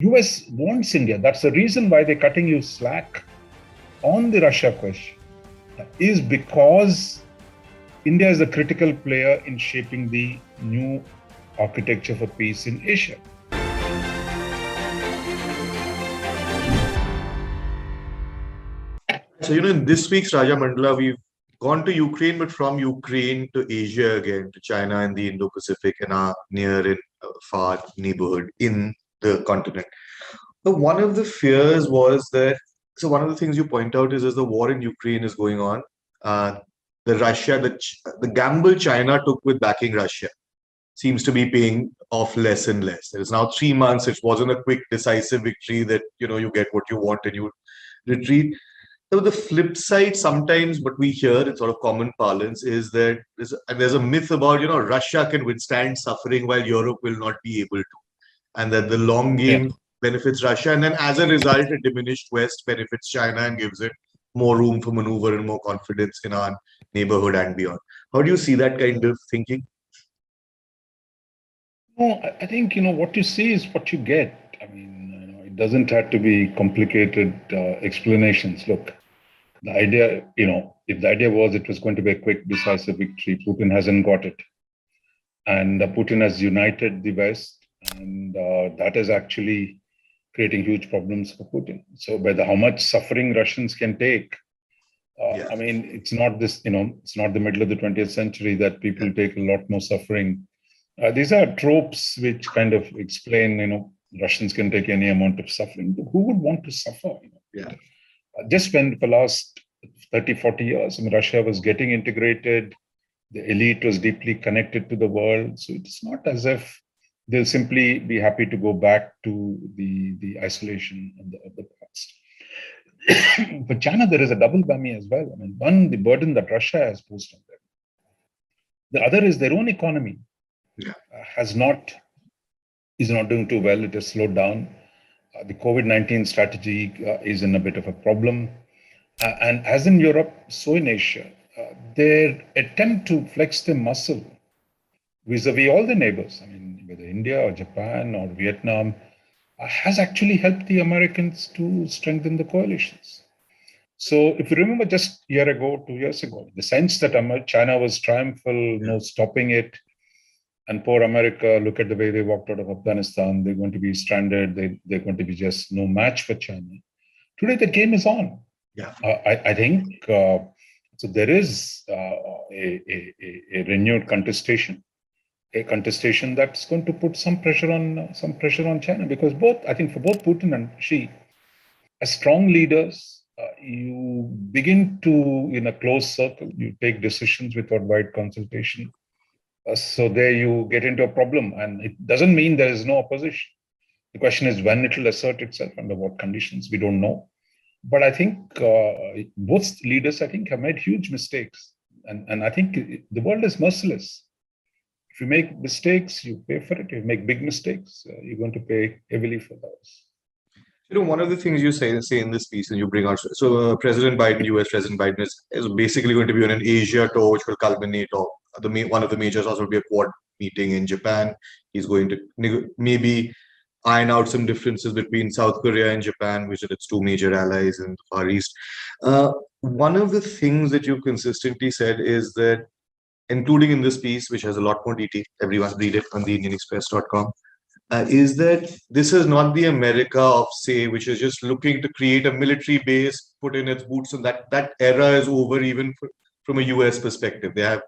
US wants India. That's the reason why they're cutting you slack on the Russia question, is because India is a critical player in shaping the new architecture for peace in Asia. So, in this week's Rajamandala, we've gone to Ukraine, but from Ukraine to Asia again, to China and the Indo-Pacific and our near and far neighborhood in the continent. But one of the fears was that, so one of the things you point out is as the war in Ukraine is going on, the gamble China took with backing Russia seems to be paying off less and less. It is now 3 months. It wasn't a quick, decisive victory that, you get what you want and you retreat. So the flip side sometimes, what we hear in sort of common parlance is that there's a myth about, Russia can withstand suffering while Europe will not be able to. And that the long game benefits Russia. And then as a result, a diminished West benefits China and gives it more room for maneuver and more confidence in our neighborhood and beyond. How do you see that kind of thinking? No, I think, what you see is what you get. I mean, it doesn't have to be complicated explanations. Look, the idea, if the idea was it was going to be a quick, decisive victory, Putin hasn't got it. And Putin has united the West, and that is actually creating huge problems for Putin. So whether how much suffering Russians can take, I mean, it's not this, it's not the middle of the 20th century that people take a lot more suffering. These are tropes which kind of explain, Russians can take any amount of suffering. Who would want to suffer? Just when for the last 30, 40 years, Russia was getting integrated, the elite was deeply connected to the world. So it's not as if they'll simply be happy to go back to the isolation of the past. For China, there is a double whammy as well. I mean, one, the burden that Russia has posed on them. The other is their own economy. Is not doing too well. It has slowed down. The COVID-19 strategy is in a bit of a problem. And as in Europe, so in Asia, their attempt to flex their muscle vis-a-vis all the neighbors, I mean, whether India or Japan or Vietnam, has actually helped the Americans to strengthen the coalitions. So if you remember just a year ago, 2 years ago, the sense that China was triumphal, no stopping it, and poor America, look at the way they walked out of Afghanistan. They're going to be stranded. They're going to be just no match for China. Today, the game is on. I think so. There is a renewed contestation, that's going to put some pressure on China, because I think for both Putin and Xi, as strong leaders, you begin to, in a closed circle, you take decisions without wide consultation. So there you get into a problem, and it doesn't mean there is no opposition. The question is when it will assert itself, under what conditions, we don't know. But I think both leaders, have made huge mistakes. And I think the world is merciless. If you make mistakes, you pay for it. If you make big mistakes, you're going to pay heavily for those. One of the things you say in this piece, and you bring out, so President Biden, US President Biden is basically going to be on an Asia tour, which will culminate, or one of the majors also will be a Quad meeting in Japan. He's going to maybe iron out some differences between South Korea and Japan, which are its two major allies in the Far East. One of the things that you've consistently said is that, including in this piece, which has a lot more detail, everyone read it on the IndianExpress.com, is that this is not the America of, say, which is just looking to create a military base, put in its boots, and that era is over, even from a US perspective. There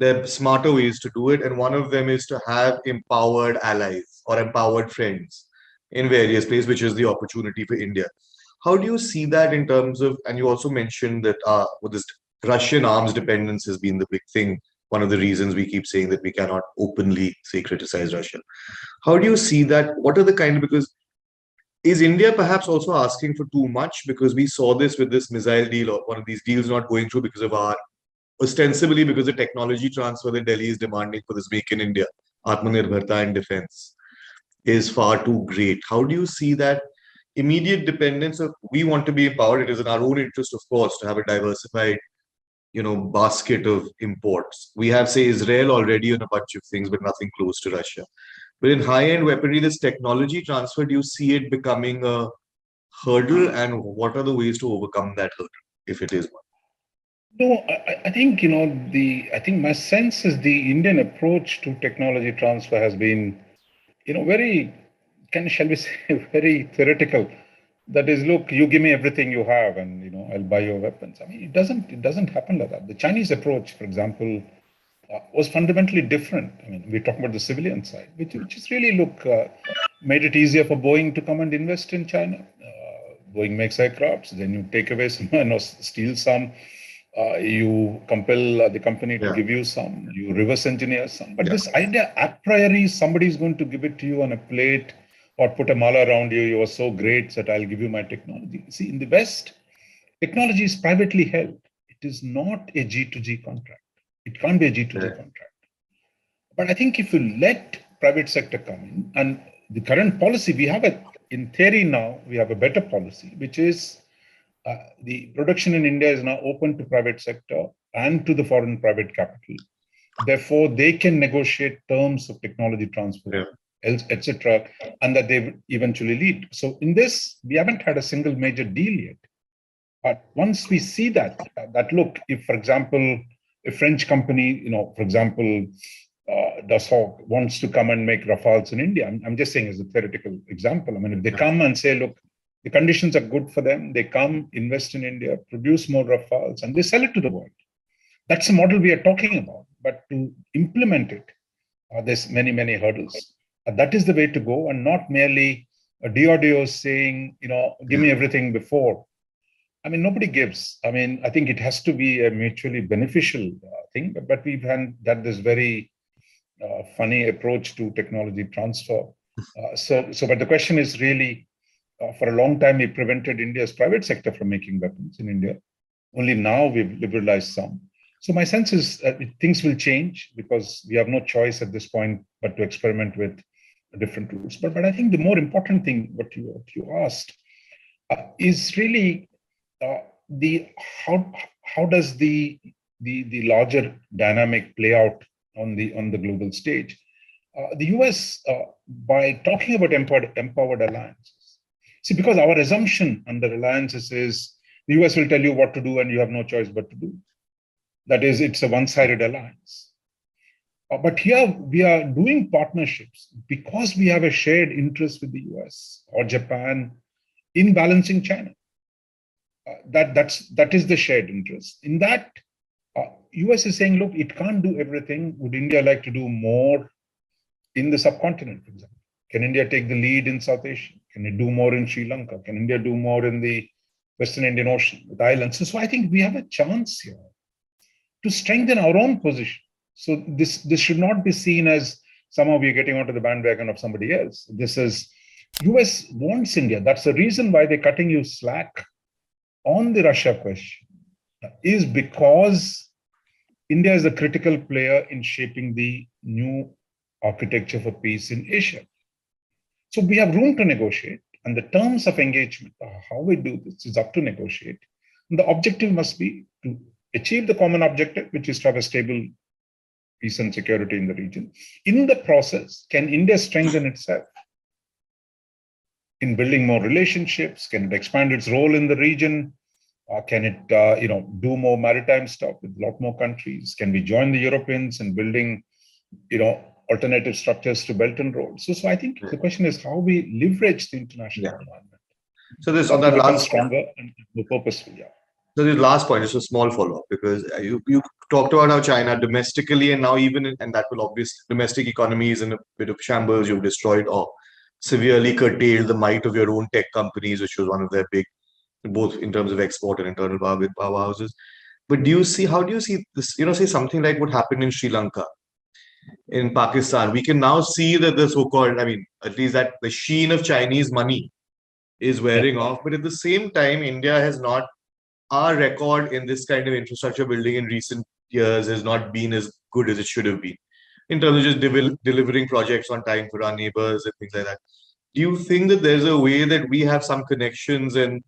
are smarter ways to do it, and one of them is to have empowered allies or empowered friends in various places, which is the opportunity for India. How do you see that in terms of, and you also mentioned that with this Russian arms dependence has been the big thing, one of the reasons we keep saying that we cannot openly, say, criticize Russia. How do you see that? What are the because is India perhaps also asking for too much? Because we saw this with this missile deal, or one of these deals not going through because of ostensibly because the technology transfer that Delhi is demanding for this Make in India, Atmanirbharta and defense, is far too great. How do you see that immediate dependence of, we want to be empowered? It is in our own interest, of course, to have a diversified basket of imports. We have, say, Israel already on a bunch of things, but nothing close to Russia. But in high-end weaponry, this technology transfer, do you see it becoming a hurdle, and what are the ways to overcome that hurdle, if it is one? No, I think, I think my sense is the Indian approach to technology transfer has been, very, shall we say, very theoretical. That is, look, you give me everything you have, and I'll buy your weapons. I mean, it doesn't happen like that. The Chinese approach, for example, was fundamentally different. I mean, we talk about the civilian side, which is really, look, made it easier for Boeing to come and invest in China. Boeing makes aircrafts, then you take away some, steal some. You compel the company to give you some, you reverse engineer some. But this idea, a priori, somebody is going to give it to you on a plate or put a mala around you. You are so great that I'll give you my technology. See, in the West, technology is privately held. It is not a G2G contract. It can't be a G2G contract. But I think if you let private sector come in, and the current policy, in theory now, we have a better policy, which is the production in India is now open to private sector and to the foreign private capital. Therefore, they can negotiate terms of technology transfer, etc., and that they eventually lead. So in this, we haven't had a single major deal yet. But once we see that look, if, for example, a French company, for example, Dassault wants to come and make Rafales in India, I'm just saying as a theoretical example. I mean, if they come and say, look, the conditions are good for them, they come, invest in India, produce more Rafales, and they sell it to the world. That's the model we are talking about. But to implement it, there's many, many hurdles. That is the way to go, and not merely a DRDO saying, give me everything before. I mean, nobody gives. I mean, I think it has to be a mutually beneficial thing, but we've had this very funny approach to technology transfer. But the question is really, for a long time, we prevented India's private sector from making weapons in India. Only now we've liberalized some. So my sense is things will change because we have no choice at this point but to experiment with different rules. But I think the more important thing, what you asked, is really how does the larger dynamic play out on the global stage? The US, by talking about empowered alliances. See, because our assumption under alliances is the US will tell you what to do and you have no choice but to do. That is, it's a one-sided alliance. But here we are doing partnerships because we have a shared interest with the US or Japan in balancing China. That is the shared interest. In that, US is saying, look, it can't do everything. Would India like to do more in the subcontinent, for example? Can India take the lead in South Asia? Can it do more in Sri Lanka? Can India do more in the Western Indian Ocean, with islands? So I think we have a chance here to strengthen our own position. So this should not be seen as somehow we're getting onto the bandwagon of somebody else. This is, US wants India. That's the reason why they're cutting you slack on the Russia question, is because India is a critical player in shaping the new architecture for peace in Asia. So we have room to negotiate, and the terms of engagement, how we do this, is up to negotiate. And the objective must be to achieve the common objective, which is to have a stable peace and security in the region. In the process, can India strengthen itself in building more relationships? Can it expand its role in the region? Can it, do more maritime stuff with a lot more countries? Can we join the Europeans in building, alternative structures to Belt and Road? So I think the question is how we leverage the international environment. So this on that last stronger and more purposeful. Yeah. So the last point is a small follow-up, because you talked about how China domestically and now and that will obviously domestic economy is in a bit of shambles. You've destroyed or severely curtailed the might of your own tech companies, which was one of their big, both in terms of export and internal powerhouses. But how do you see this, say something like what happened in Sri Lanka, in Pakistan? We can now see that the so-called, at least that the sheen of Chinese money is wearing off. But at the same time, India has not, our record in this kind of infrastructure building in recent years has not been as good as it should have been in terms of just delivering projects on time for our neighbors and things like that. Do you think that there's a way that we have some connections and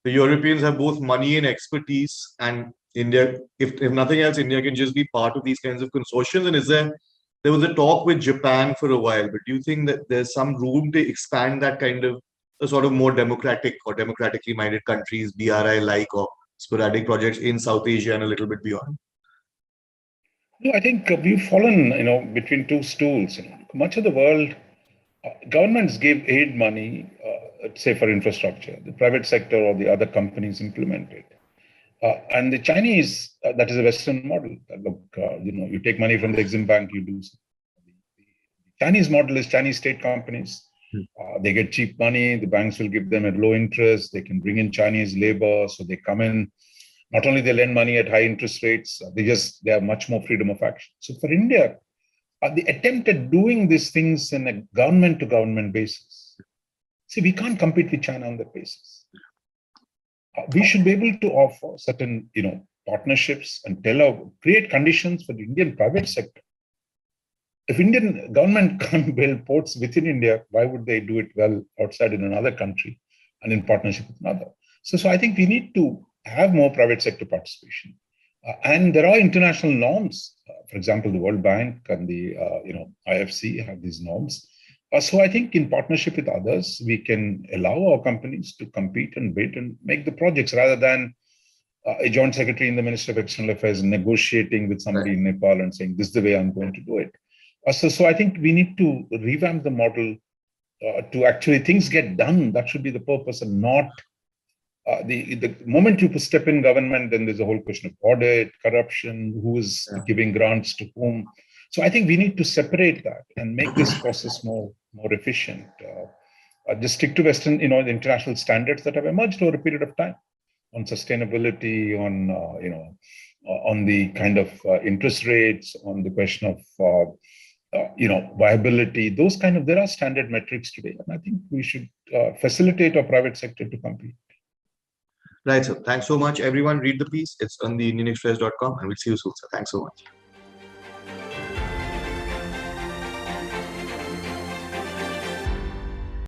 the Europeans have both money and expertise, and India, if nothing else, India can just be part of these kinds of consortiums? And is there there was a talk with Japan for a while, but do you think that there's some room to expand that kind of a sort of more democratic or democratically minded countries, BRI-like or sporadic projects in South Asia and a little bit beyond? No, I think we've fallen, between two stools. Much of the world, governments give aid money, say for infrastructure. The private sector or the other companies implement it. And the Chinese, that is a Western model. Look, you take money from the Exim Bank, you do something. The Chinese model is Chinese state companies. They get cheap money. The banks will give them at low interest. They can bring in Chinese labor. So they come in. Not only they lend money at high interest rates, they have much more freedom of action. So for India, the attempt at doing these things in a government-to-government basis. See, we can't compete with China on that basis. We should be able to offer certain, partnerships and create conditions for the Indian private sector. If Indian government can't build ports within India, why would they do it well outside in another country and in partnership with another? So I think we need to have more private sector participation. And there are international norms. For example, the World Bank and the IFC have these norms. So I think in partnership with others, we can allow our companies to compete and bid and make the projects rather than a joint secretary in the Ministry of External Affairs negotiating with somebody in Nepal and saying, this is the way I'm going to do it. So I think we need to revamp the model to actually things get done. That should be the purpose and not the moment you step in government, then there's a whole question of audit, corruption, who is giving grants to whom. So I think we need to separate that and make this process more efficient. Just stick to Western, the international standards that have emerged over a period of time on sustainability, on the kind of interest rates, on the question of viability. There are standard metrics today, and I think we should facilitate our private sector to compete. Right, sir. Thanks so much, everyone. Read the piece. It's on the IndianExpress.com, and we'll see you soon, sir. Thanks so much.